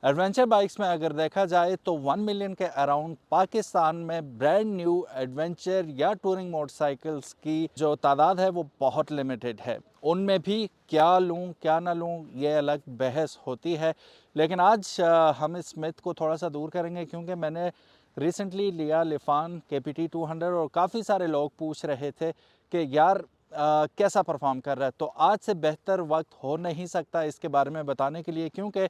Adventure bikes में अगर देखा जाए तो 1 मिलियन के अराउंड पाकिस्तान में ब्रांड न्यू एडवेंचर या टूरिंग मोटरसाइकिल्स की जो तादाद है वो बहुत लिमिटेड है। उनमें भी क्या लूँ क्या ना लूँ ये अलग बहस होती है, लेकिन आज हम इस मिथ को थोड़ा सा दूर करेंगे, क्योंकि मैंने रिसेंटली लिया लिफान KPT 200 और काफ़ी सारे लोग पूछ रहे थे कि यार कैसा परफॉर्म कर रहा है। तो आज से बेहतर वक्त हो नहीं सकता इसके बारे में बताने के लिए, क्योंकि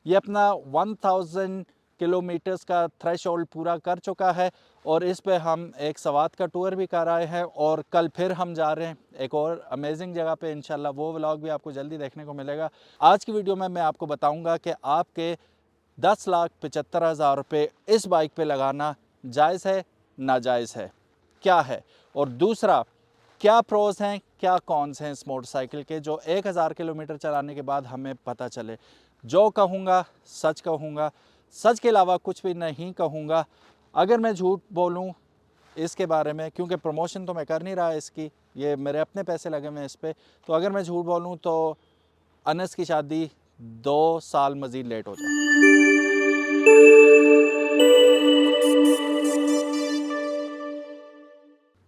ये अपना 1000 किलोमीटर्स का थ्रेशोल्ड पूरा कर चुका है और इस पे हम एक सवात का टूर भी कर आए हैं और कल फिर हम जा रहे हैं एक और अमेजिंग जगह पे। इंशाल्लाह वो व्लॉग भी आपको जल्दी देखने को मिलेगा। आज की वीडियो में मैं आपको बताऊंगा कि आपके 10,75,000 रुपये इस बाइक पे लगाना जायज़ है नाजायज़ है, क्या है, और दूसरा क्या प्रोज हैं क्या कॉन्स हैं इस मोटरसाइकिल के, जो 1000 किलोमीटर चलाने के बाद हमें पता चले। जो कहूँगा सच कहूँगा, सच के अलावा कुछ भी नहीं कहूँगा। अगर मैं झूठ बोलूँ इसके बारे में, क्योंकि प्रमोशन तो मैं कर नहीं रहा इसकी, ये मेरे अपने पैसे लगे हुए हैं इस पर, तो अगर मैं झूठ बोलूँ तो अनस की शादी 2 साल मज़ीद लेट हो जाए।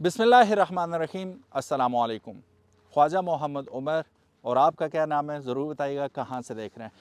बिस्मिल्लाहिर्रहमानिर्रहीम, अस्सलामु अलैकुम। ख्वाजा मोहम्मद उमर, और आपका क्या नाम है ज़रूर बताइएगा, कहाँ से देख रहे हैं।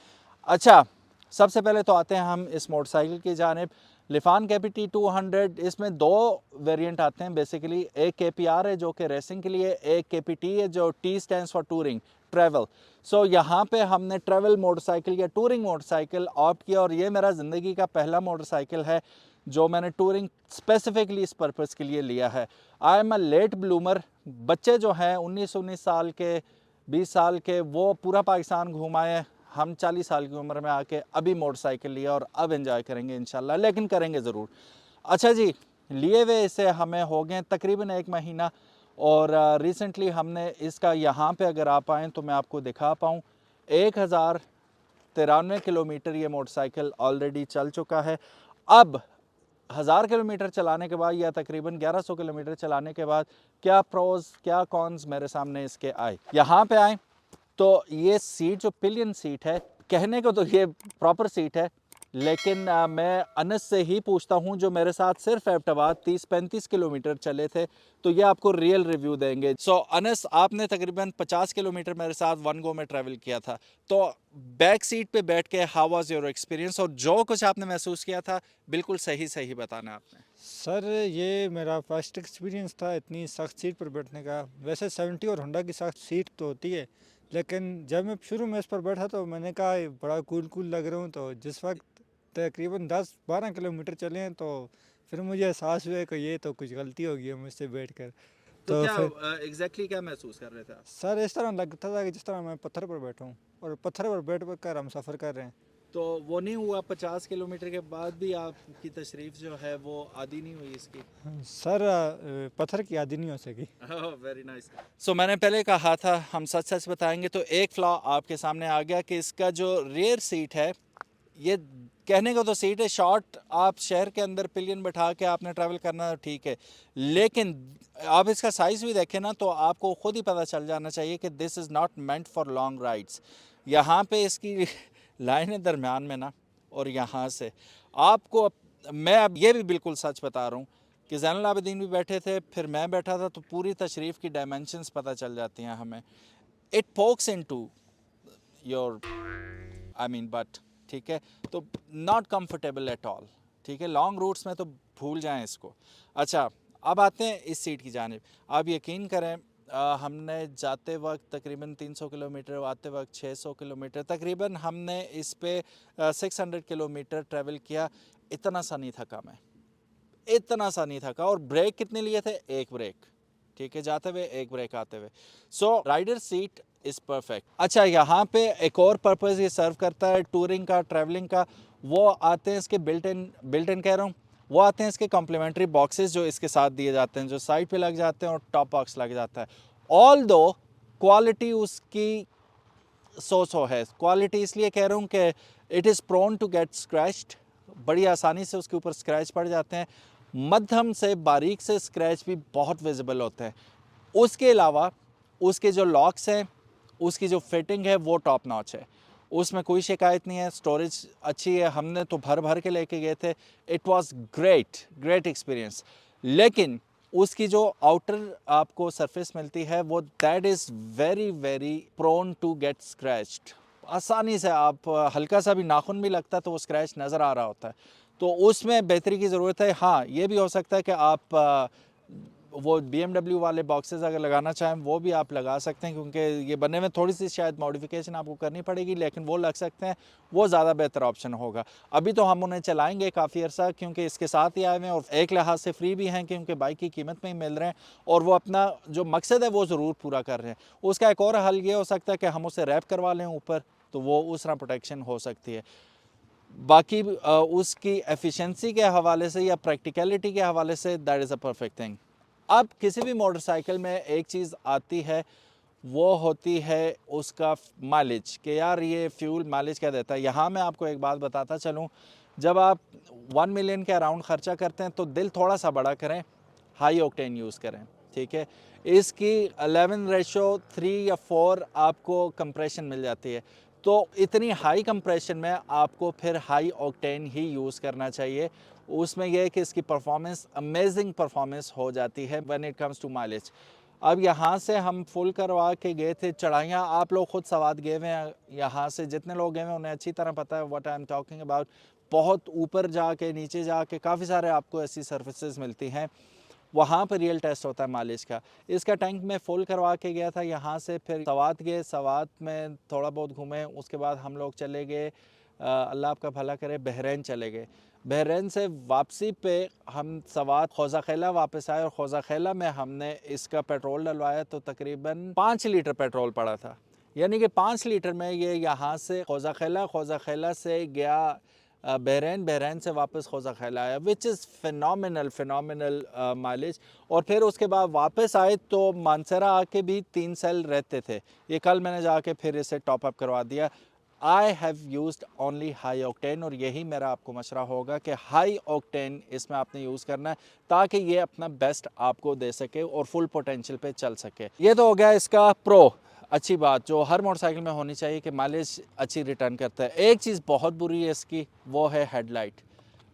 अच्छा, सबसे पहले तो आते हैं हम इस मोटरसाइकिल की जानिब। लिफान KPT 200, इसमें 2 वेरिएंट आते हैं बेसिकली। एक KPR है जो कि रेसिंग के लिए, एक KPT है जो T stands for touring travel. So यहाँ पे हमने ट्रैवल मोटरसाइकिल या टूरिंग मोटरसाइकिल ऑप्ट किया, और ये मेरा ज़िंदगी का पहला मोटरसाइकिल है जो मैंने टूरिंग स्पेसिफिकली इस पर्पज़ के लिए लिया है। I am a late bloomer. बच्चे जो हैं 19 साल के, 20 साल के, वो पूरा पाकिस्तान घुमाए। हम 40 साल की उम्र में आके अभी मोटरसाइकिल लिया और अब एंजॉय करेंगे इंशाल्लाह, लेकिन करेंगे ज़रूर। अच्छा जी, लिए हुए इसे हमें हो गए तकरीबन 1 महीना, और रिसेंटली हमने इसका, यहाँ पे अगर आप आएँ तो मैं आपको दिखा पाऊँ, 1093 किलोमीटर ये मोटरसाइकिल ऑलरेडी चल चुका है। अब 1000 किलोमीटर चलाने के बाद या तकरीबन 1100 किलोमीटर चलाने के बाद क्या प्रोज क्या कॉन्स मेरे सामने इसके आए। यहाँ पे आए तो ये सीट जो पिलियन सीट है, कहने को तो ये प्रॉपर सीट है, लेकिन मैं अनस से ही पूछता हूँ जो मेरे साथ सिर्फ एबटाबाद 30-35 किलोमीटर चले थे, तो ये आपको रियल रिव्यू देंगे। सो अनस, आपने तकरीबन 50 किलोमीटर मेरे साथ वन गो में ट्रैवल किया था, तो बैक सीट पे बैठ के हाउ वाज योर एक्सपीरियंस, और जो कुछ आपने महसूस किया था बिल्कुल सही सही बताना आपने। सर ये मेरा फर्स्ट एक्सपीरियंस था इतनी सख्त सीट पर बैठने का। वैसे 70 और होंडा की सख्त सीट तो होती है, लेकिन जब मैं शुरू में इस पर बैठा तो मैंने कहा ये बड़ा कूल कूल लग रहा हूँ। तो जिस वक्त तकरीबन 10-12 किलोमीटर चले हैं तो फिर मुझे एहसास हुआ कि ये तो कुछ गलती हो गई है मुझसे बैठकर। तो तो क्या फिर एग्जैक्टली क्या महसूस कर रहे थे आप? सर इस तरह लगता था कि जिस तरह मैं पत्थर पर बैठा हूँ और पत्थर पर बैठ कर हम सफ़र कर रहे हैं। तो वो नहीं हुआ 50 किलोमीटर के बाद भी आपकी तशरीफ जो है वो आदी नहीं हुई इसकी? सर पत्थर की आदि नहीं हो सकी। Very nice. सो मैंने पहले कहा था हम सच सच बताएंगे, तो एक फ्लॉ आपके सामने आ गया कि इसका जो रियर सीट है, ये कहने को तो सीट है शॉर्ट, आप शहर के अंदर पिलियन बैठा के आपने ट्रैवल करना तो ठीक है, लेकिन आप इसका साइज़ भी देखें ना तो आपको खुद ही पता चल जाना चाहिए कि this is not meant for long rides. यहाँ पे इसकी लाइन है दरमियान में ना, और यहाँ से आपको, मैं अब ये भी बिल्कुल सच बता रहा हूँ कि ज़ैनुल आबिदीन भी बैठे थे, फिर मैं बैठा था, तो पूरी तशरीफ़ की डायमेंशंस पता चल जाती हैं हमें। It pox into your, I mean but, ठीक है, तो नॉट कंफर्टेबल एट ऑल। ठीक है, लॉन्ग रूट्स में तो भूल जाएं इसको। अच्छा, अब आते हैं इस सीट की जानिब। आप यकीन करें, हमने जाते वक्त तकरीबन 300 किलोमीटर, आते वक्त 600 किलोमीटर, तकरीबन हमने इस पे 600 किलोमीटर ट्रैवल किया। इतना सा नहीं थका मैं, इतना सा नहीं थका। और ब्रेक कितने लिए थे? एक ब्रेक, ठीक है, जाते हुए एक ब्रेक आते हुए। सो राइडर सीट इज़ परफेक्ट। अच्छा, यहाँ पे एक और पर्पज़ ये सर्व करता है टूरिंग का, ट्रैवलिंग का। वो आते हैं इसके बिल्ट इन कह रहा हूँ, वो आते हैं इसके कॉम्प्लीमेंट्री बॉक्सेस जो इसके साथ दिए जाते हैं, जो साइड पे लग जाते हैं, और टॉप बॉक्स लग जाता है। ऑल दो क्वालिटी उसकी सो है। क्वालिटी इसलिए कह रहा हूँ कि it is prone to get scratched, बड़ी आसानी से उसके ऊपर स्क्रैच पड़ जाते हैं। मध्यम से बारीक से स्क्रैच भी बहुत विजिबल होते हैं। उसके अलावा उसके जो लॉक्स हैं, उसकी जो फिटिंग है वो टॉप नॉच है। उसमें कोई शिकायत नहीं है, स्टोरेज अच्छी है, हमने तो भर भर के लेके गए थे। It was great experience. लेकिन उसकी जो आउटर आपको सरफेस मिलती है वो that is very prone to get scratched. आसानी से आप हल्का सा भी नाखून भी लगता है तो वो स्क्रैच नज़र आ रहा होता है, तो उसमें बेहतरी की ज़रूरत है। हाँ, ये भी हो सकता है कि आप वो BMW वाले बॉक्सेस अगर लगाना चाहें वो भी आप लगा सकते हैं, क्योंकि ये बनने में थोड़ी सी शायद मॉडिफिकेशन आपको करनी पड़ेगी, लेकिन वो लग सकते हैं, वो ज़्यादा बेहतर ऑप्शन होगा। अभी तो हम उन्हें चलाएंगे काफ़ी अर्सा, क्योंकि इसके साथ ही आए हुए हैं और एक लिहाज से फ्री भी हैं, क्योंकि बाइक की कीमत में ही मिल रहे हैं और वो अपना जो मकसद है वो ज़रूर पूरा कर रहे हैं। उसका एक और हल ये हो सकता है कि हम उसे रैप करवा लें ऊपर, तो वो उस तरह प्रोटेक्शन हो सकती है। बाकी उसकी एफिशिएंसी के हवाले से या प्रैक्टिकलिटी के हवाले say that is a perfect thing. अब किसी भी मोटरसाइकिल में एक चीज़ आती है, वो होती है उसका माइलेज, कि यार ये फ्यूल माइलेज क्या देता है। यहाँ मैं आपको एक बात बताता चलूँ, जब आप 1 मिलियन के अराउंड ख़र्चा करते हैं तो दिल थोड़ा सा बड़ा करें, हाई ऑक्टेन यूज़ करें, ठीक है। इसकी 11:3 या 4 आपको कंप्रेशन मिल जाती है, तो इतनी हाई कंप्रेशन में आपको फिर हाई ऑक्टेन ही यूज़ करना चाहिए। उसमें यह है कि इसकी परफॉर्मेंस अमेजिंग परफॉर्मेंस हो जाती है when it comes to mileage. अब यहाँ से हम फुल करवा के गए थे, चढ़ाइयाँ आप लोग खुद सवाद गए हुए हैं, यहाँ से जितने लोग गए हैं उन्हें अच्छी तरह पता है what I am talking about. बहुत ऊपर जाके नीचे जाके काफ़ी सारे आपको ऐसी सर्विसेज मिलती हैं, वहाँ पर रियल टेस्ट होता है माइलेज का। इसका टैंक मैं फुल करवा के गया था यहाँ से, फिर सवात गए, सवात में थोड़ा बहुत घूमे, उसके बाद हम लोग चले गए अल्लाह आपका भला करे, बहरीन चले गए। बहरीन से वापसी पे हम सवात खौजाखेला वापस आए और खौजाखेला में हमने इसका पेट्रोल डलवाया तो तकरीबन 5 लीटर पेट्रोल पड़ा था। यानी कि 5 लीटर में ये यहाँ से खौजाखेला, खौजाखेला से गया बहरीन, बहरीन से वापस खौजाखेला आया, विच इज़ फिनोमिनल माइलेज। और फिर उसके बाद वापस आए तो मानसरा आके भी 3 सेल रहते थे। ये कल मैंने जाके फिर इसे टॉप अप करवा दिया। I have used only high octane, और यही मेरा आपको मशवरा होगा कि हाई ऑक्टेन इसमें आपने यूज़ करना है ताकि ये अपना बेस्ट आपको दे सके और फुल पोटेंशियल पे चल सके। ये तो हो गया इसका प्रो, अच्छी बात जो हर मोटरसाइकिल में होनी चाहिए कि माइलेज अच्छी रिटर्न करता है। एक चीज़ बहुत बुरी है इसकी, वो है हेडलाइट।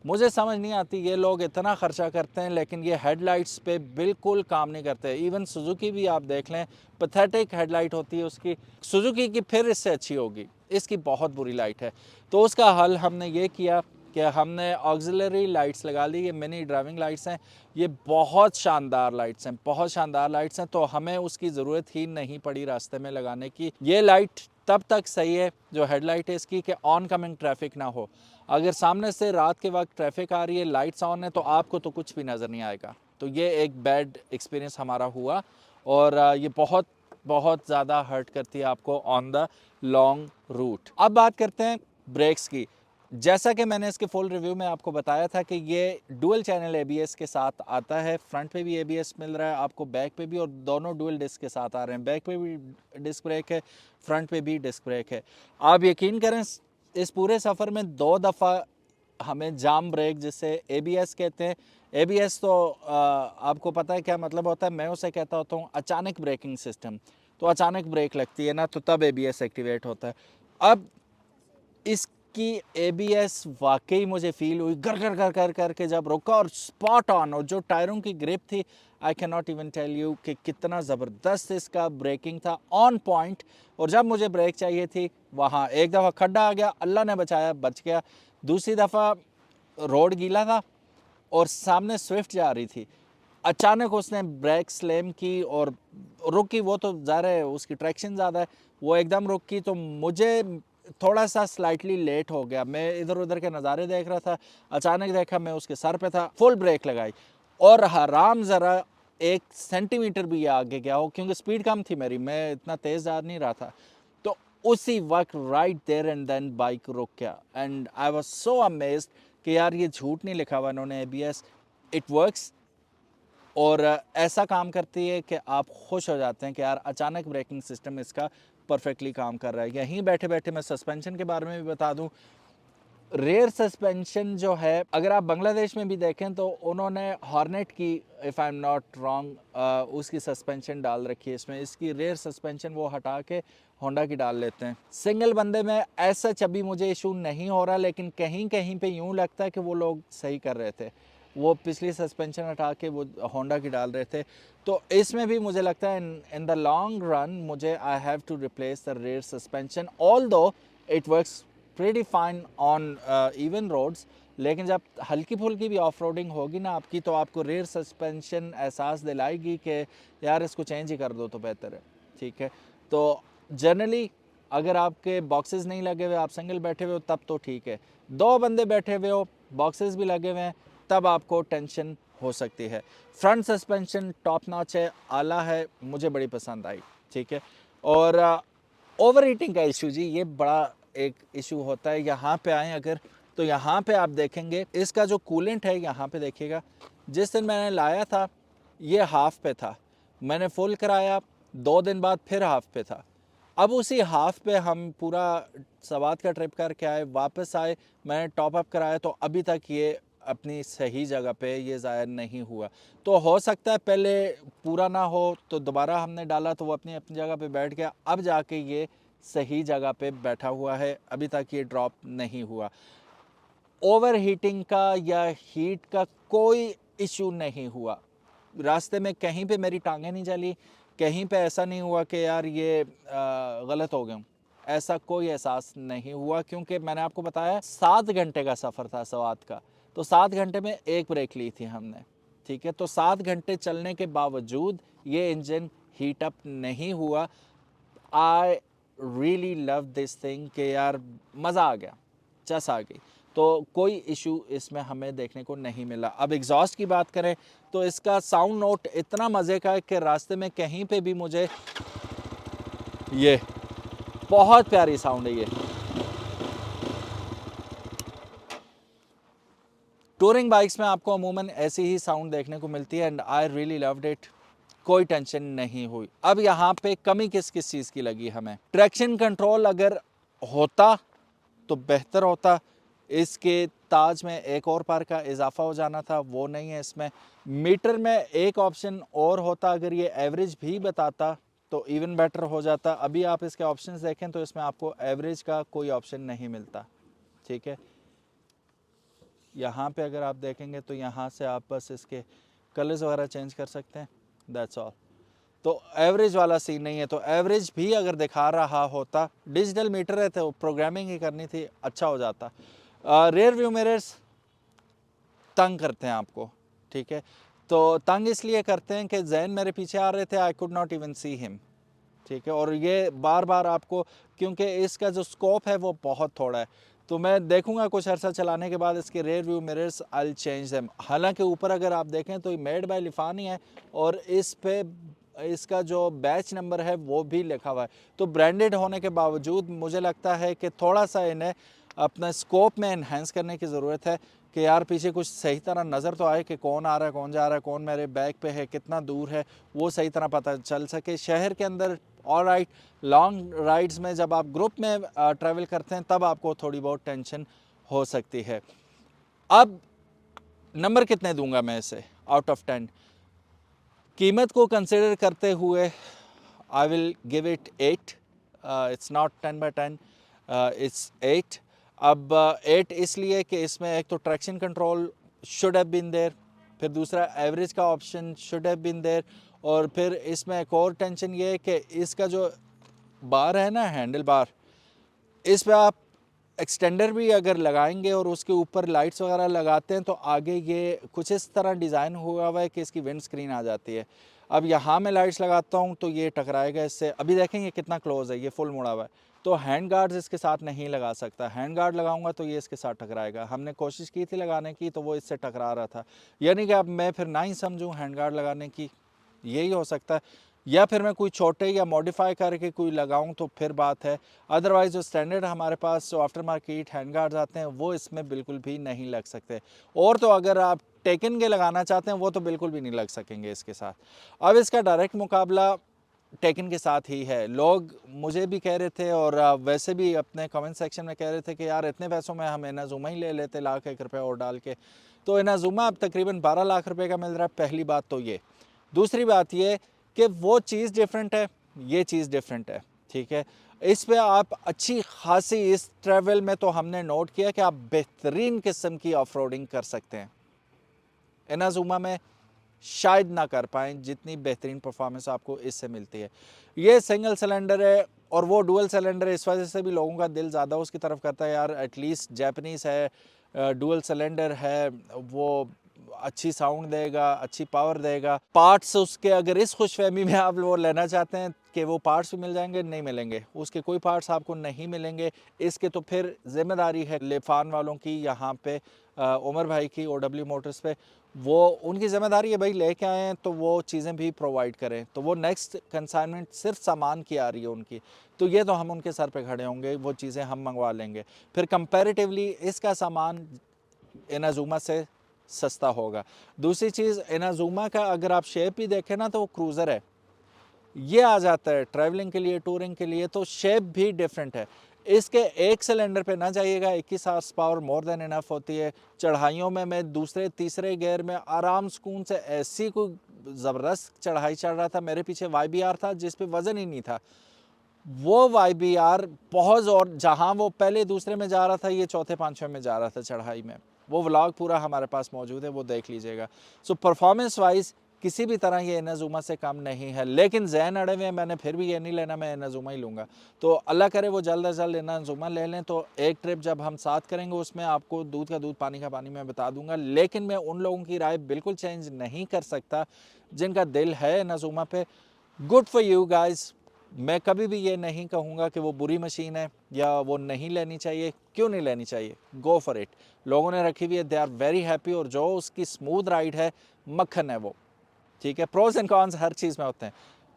मुझे समझ नहीं आती, ये लोग इतना ख़र्चा करते हैं लेकिन ये हेडलाइट्स पे बिल्कुल काम नहीं करते। इवन सुजुकी भी आप देख लें, पैथेटिक हेडलाइट होती है उसकी। सुजुकी की फिर इससे अच्छी होगी, इसकी बहुत बुरी लाइट है। तो उसका हल हमने ये किया कि हमने ऑक्सिलरी लाइट्स लगा ली। ये मिनी ड्राइविंग लाइट्स हैं, ये बहुत शानदार लाइट्स हैं, बहुत शानदार लाइट्स हैं, तो हमें उसकी ज़रूरत ही नहीं पड़ी रास्ते में लगाने की। ये लाइट तब तक सही है जो हेडलाइट है इसकी, कि ऑन कमिंग ट्रैफिक ना हो। अगर सामने से रात के वक्त ट्रैफिक आ रही है, लाइट्स ऑन है, तो आपको तो कुछ भी नज़र नहीं आएगा। तो ये एक बैड एक्सपीरियंस हमारा हुआ, और ये बहुत बहुत ज़्यादा हर्ट करती है आपको ऑन द लॉन्ग रूट। अब बात करते हैं ब्रेक्स की। जैसा कि मैंने इसके फुल रिव्यू में आपको बताया था कि ये डुअल चैनल ABS के साथ आता है। फ्रंट पे भी ABS मिल रहा है आपको, बैक पे भी, और दोनों डुअल डिस्क के साथ आ रहे हैं। बैक पे भी डिस्क ब्रेक है, फ्रंट पे भी डिस्क ब्रेक है। आप यकीन करें, इस पूरे सफ़र में 2 दफ़ा हमें जाम ब्रेक, जिसे ABS कहते हैं, ABS तो आपको पता है क्या मतलब होता है, मैं उसे कहता होता हूँ अचानक ब्रेकिंग सिस्टम। तो अचानक ब्रेक लगती है ना, तो तब ABS एक्टिवेट होता है। अब इसकी ABS वाकई मुझे फील हुई, कर कर कर कर कर के जब रुका और स्पॉट ऑन, और जो टायरों की ग्रिप थी, I can not even tell you कि कितना ज़बरदस्त इसका ब्रेकिंग था, ऑन पॉइंट। और जब मुझे ब्रेक चाहिए थी, वहाँ एक दफ़ा खड्डा आ गया, अल्लाह ने बचाया, बच गया। दूसरी दफ़ा रोड गीला था और सामने स्विफ्ट जा रही थी, अचानक उसने ब्रेक स्लैम की और रुकी। वो तो ज़ाहिर है उसकी ट्रैक्शन ज़्यादा है, वो एकदम रुकी, तो मुझे थोड़ा सा स्लाइटली लेट हो गया। मैं इधर उधर के नज़ारे देख रहा था, अचानक देखा मैं उसके सर पे था, फुल ब्रेक लगाई और हराम ज़रा 1 सेंटीमीटर भी आगे गया हो, क्योंकि स्पीड कम थी मेरी, मैं इतना तेज़ जा नहीं रहा था। तो उसी वक्त right there and then bike रुक गया, and I was so amazed कि यार ये झूठ नहीं लिखा हुआ इन्होंने ABS, इट वर्क्स। और ऐसा काम करती है कि आप खुश हो जाते हैं कि यार अचानक ब्रेकिंग सिस्टम इसका परफेक्टली काम कर रहा है। यहीं बैठे बैठे मैं सस्पेंशन के बारे में भी बता दूं, रेयर सस्पेंशन जो है, अगर आप बांग्लादेश में भी देखें तो उन्होंने हॉर्नेट की, if I am not wrong, उसकी सस्पेंशन डाल रखी है इसमें। इसकी रेयर सस्पेंशन वो हटा के होंडा की डाल लेते हैं। सिंगल बंदे में ऐसा अभी मुझे इशू नहीं हो रहा, लेकिन कहीं कहीं पे यूँ लगता है कि वो लोग सही कर रहे थे, वो पिछली सस्पेंशन हटा के वो होंडा की डाल रहे थे। तो इसमें भी मुझे लगता है इन द लॉन्ग रन मुझे I have to replace the rear suspension, although it works pretty fine on even roads. लेकिन जब हल्की फुल्की भी ऑफ रोडिंग होगी ना आपकी, तो आपको रेयर सस्पेंशन एहसास दिलाएगी कि यार इसको चेंज ही कर दो तो बेहतर है। ठीक है, तो जनरली अगर आपके बॉक्सेस नहीं लगे हुए, आप सिंगल बैठे हुए हो, तब तो ठीक है। दो बंदे बैठे हुए हो, बॉक्सेस भी लगे हुए हैं, तब आपको टेंशन हो सकती है। फ्रंट सस्पेंशन टॉप नॉच है, आला है, मुझे बड़ी पसंद आई। ठीक है, और ओवर हीटिंग का इशू जी, ये बड़ा एक इशू होता है। यहाँ पे आए अगर, तो यहाँ पे आप देखेंगे इसका जो कूलेंट है, यहाँ पे देखिएगा, जिस दिन मैंने लाया था ये हाफ पे था, मैंने फुल कराया, 2 दिन बाद फिर हाफ पे था। अब उसी हाफ पे हम पूरा सवात का ट्रिप करके आए, वापस आए, मैंने टॉप अप कराया, तो अभी तक ये अपनी सही जगह पे ये ज़ाहिर नहीं हुआ। तो हो सकता है पहले पूरा ना हो, तो दोबारा हमने डाला तो वो अपनी अपनी जगह पे बैठ गया, अब जाके ये सही जगह पे बैठा हुआ है, अभी तक ये ड्रॉप नहीं हुआ। ओवर हीटिंग का या हीट का कोई इशू नहीं हुआ। रास्ते में कहीं पे मेरी टांगें नहीं जली, कहीं पे ऐसा नहीं हुआ कि यार ये गलत हो गया हूँ, ऐसा कोई एहसास नहीं हुआ। क्योंकि मैंने आपको बताया 7 घंटे का सफ़र था सवात का, तो 7 घंटे में एक ब्रेक ली थी हमने। ठीक है, तो 7 घंटे चलने के बावजूद ये इंजन हीट अप नहीं हुआ। I really love this thing कि यार मज़ा आ गया, चस आ गई। तो कोई इशू इसमें हमें देखने को नहीं मिला। अब एग्जॉस्ट की बात करें तो इसका साउंड नोट इतना मज़े का है कि रास्ते में कहीं पे भी मुझे ये बहुत प्यारी साउंड है। ये टूरिंग बाइक्स में आपको अमूमन ऐसी ही साउंड देखने को मिलती है, and I really loved it. कोई टेंशन नहीं हुई। अब यहाँ पे कमी किस किस चीज़ की लगी हमें, ट्रैक्शन कंट्रोल अगर होता तो बेहतर होता। इसके ताज में एक और पार का इजाफा हो जाना था, वो नहीं है इसमें। मीटर में एक ऑप्शन और होता, अगर ये एवरेज भी बताता तो इवन बेटर हो जाता। अभी आप इसके ऑप्शंस देखें तो इसमें आपको एवरेज का कोई ऑप्शन नहीं मिलता। ठीक है, यहाँ पे अगर आप देखेंगे तो यहाँ से आप बस इसके कलर्स वगैरह चेंज कर सकते हैं, दैट्स ऑल। तो एवरेज वाला सीन नहीं है। तो एवरेज भी अगर दिखा रहा होता, डिजिटल मीटर है तो प्रोग्रामिंग ही करनी थी, अच्छा हो जाता। रेयर व्यू मिरर्स तंग करते हैं आपको। ठीक है, तो तंग इसलिए करते हैं कि जैन मेरे पीछे आ रहे थे, I could not even see him. ठीक है, और ये बार बार आपको, क्योंकि इसका जो स्कोप है वो बहुत थोड़ा है, तो मैं देखूंगा कुछ अर्सा चलाने के बाद इसके rear view mirrors I change them. हालांकि ऊपर अगर आप देखें तो मेड बाय लिफानी है, और इस पे इसका जो बैच नंबर है वो भी लिखा हुआ है। तो ब्रांडेड होने के बावजूद मुझे लगता है कि थोड़ा सा इन्हें अपना स्कोप में इन्हेंस करने की ज़रूरत है, कि यार पीछे कुछ सही तरह नज़र तो आए कि कौन आ रहा है, कौन जा रहा है, कौन मेरे बैक पे है, कितना दूर है, वो सही तरह पता चल सके। शहर के अंदर ऑल राइट, लॉन्ग राइड्स में जब आप ग्रुप में ट्रैवल करते हैं तब आपको थोड़ी बहुत टेंशन हो सकती है। अब नंबर कितने दूंगा मैं इसे आउट ऑफ 10? कीमत को कंसिडर करते हुए I will give it 8। It's not 10/10, it's 8। अब 8 इसलिए कि इसमें एक तो traction control should have been there, फिर दूसरा एवरेज का option should have been there, और फिर इसमें एक और टेंशन ये है कि इसका जो बार है ना, हैंडल बार, इस पे आप एक्सटेंडर भी अगर लगाएंगे और उसके ऊपर लाइट्स वगैरह लगाते हैं तो आगे ये कुछ इस तरह डिज़ाइन हुआ हुआ है कि इसकी विंड स्क्रीन आ जाती है। अब यहाँ मैं लाइट्स लगाता हूँ तो ये टकराएगा इससे। अभी देखेंगे कितना क्लोज है, ये फुल मुड़ा हुआ है, तो हैंड गार्ड्स इसके साथ नहीं लगा सकता। हैंड गार्ड लगाऊंगा तो ये इसके साथ टकराएगा। हमने कोशिश की थी लगाने की तो वो इससे टकरा रहा था। यानी कि अब मैं फिर ना ही समझूँ हैंड गार्ड लगाने की, यही हो सकता है, या फिर मैं कोई छोटे या मॉडिफाई करके कोई लगाऊं तो फिर बात है। अदरवाइज़ जो स्टैंडर्ड हमारे पास जो आफ्टर मार्केट हैंड गार्ड्स आते हैं वो इसमें बिल्कुल भी नहीं लग सकते, और तो अगर आप टेकन के लगाना चाहते हैं वो तो बिल्कुल भी नहीं लग सकेंगे इसके साथ। अब इसका डायरेक्ट मुकाबला टेकन के साथ ही है। लोग मुझे भी कह रहे थे और वैसे भी अपने कमेंट सेक्शन में कह रहे थे कि यार इतने पैसों में हम इनाज़ुमा ही ले लेते, लाख एक रुपये और डाल के। तो इनाज़ुमा अब तकरीबन 12 लाख रुपए का मिल रहा है। पहली बात तो ये। दूसरी बात ये कि वो चीज़ डिफरेंट है, ये चीज़ डिफरेंट है, ठीक है। इस पे आप अच्छी खासी, इस ट्रैवल में तो हमने नोट किया कि आप बेहतरीन किस्म की ऑफ रोडिंग कर सकते हैं। इनाज़ुमा में शायद ना कर पाएँ जितनी बेहतरीन परफॉर्मेंस आपको इससे मिलती है। ये सिंगल सिलेंडर है और वो डुअल सिलेंडर है, इस वजह से भी लोगों का दिल ज़्यादा उसकी तरफ करता है, यार एटलीस्ट जैपनीज़ है, डुअल सिलेंडर है, वो अच्छी साउंड देगा, अच्छी पावर देगा। पार्ट्स उसके अगर इस खुशफहमी में आप वो लेना चाहते हैं कि वो पार्ट्स भी मिल जाएंगे, नहीं मिलेंगे, उसके कोई पार्ट्स आपको नहीं मिलेंगे। इसके तो फिर ज़िम्मेदारी है लेफान वालों की, यहाँ पे उमर भाई की OW मोटर्स पे, वो उनकी ज़िम्मेदारी है भाई, लेके आए हैं तो वो चीज़ें भी प्रोवाइड करें। तो वो नेक्स्ट कंसाइनमेंट सिर्फ सामान की आ रही है उनकी, तो ये तो हम उनके सर पे खड़े होंगे, वो चीज़ें हम मंगवा लेंगे। फिर कंपैरेटिवली इसका सामान इनाज़ुमा से सस्ता होगा। दूसरी चीज़, इनाज़ुमा का अगर आप शेप भी देखें ना तो वो क्रूज़र है, ये आ जाता है ट्रैवलिंग के लिए, टूरिंग के लिए, तो शेप भी डिफरेंट है। इसके एक सिलेंडर पे ना जाइएगा, 21 horse power more than enough होती है। चढ़ाइयों में मैं दूसरे तीसरे गियर में आराम सुकून से ऐसी कोई ज़बरदस्त चढ़ाई चढ़ रहा था, मेरे पीछे YBR था जिस पे वज़न ही नहीं था। वो YBR बहुत, और जहाँ वो पहले दूसरे में जा रहा था, ये चौथे पांचवें में जा रहा था चढ़ाई में। वो व्लॉग पूरा हमारे पास मौजूद है, वो देख लीजिएगा। सो परफॉर्मेंस वाइज किसी भी तरह ये इनाज़ुमा से कम नहीं है, लेकिन जहन अड़े हुए, मैंने फिर भी ये नहीं लेना, मैं इनाज़ुमा ही लूँगा। तो अल्लाह करे वो जल्द अज जल्द इनाज़ुमा ले लें, तो एक ट्रिप जब हम साथ करेंगे उसमें आपको दूध का दूध पानी का पानी मैं बता दूंगा। लेकिन मैं उन लोगों की राय बिल्कुल चेंज नहीं कर सकता जिनका दिल है इनाज़ुमा पे। Good for you guys. मैं कभी भी ये नहीं कहूँगा कि वो बुरी मशीन है या वो नहीं लेनी चाहिए। क्यों नहीं लेनी चाहिए? Go for it. लोगों ने रखी हुई है, दे आर वेरी हैप्पी, और जो उसकी स्मूथ राइड है, मक्खन है वो, ठीक है। प्रोज एंड कॉन्स हर चीज़ में होते हैं।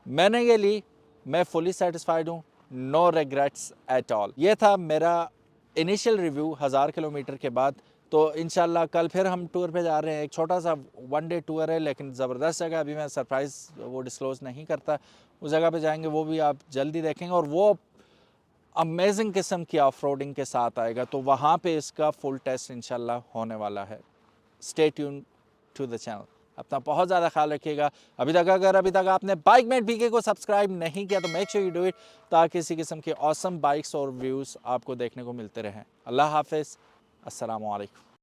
मैंने ये ली, मैं फुली सेटिस्फाइड हूँ, नो रिग्रेट्स एट ऑल। ये था मेरा इनिशियल रिव्यू 1000 किलोमीटर के बाद। तो इंशाल्लाह कल फिर हम टूर पे जा रहे हैं, एक छोटा सा 1 डे टूर है, लेकिन ज़बरदस्त जगह, अभी मैं सरप्राइज़ वो डिस्क्लोज नहीं करता। उस जगह पे जाएंगे, वो भी आप जल्दी देखेंगे, और वो अमेजिंग किस्म की ऑफ रोडिंग के साथ आएगा। तो वहाँ पे इसका फुल टेस्ट इंशाल्लाह होने वाला है। Stay tune to the channel. अपना बहुत ज़्यादा ख्याल रखिएगा। अभी तक आपने बाइक मेट BK को सब्सक्राइब नहीं किया तो make sure you do it, ताकि इसी किस्म के ऑसम बाइक्स और व्यूज़ आपको देखने को मिलते रहें। अल्लाह हाफिज़, अस्सलामु अलैकुम।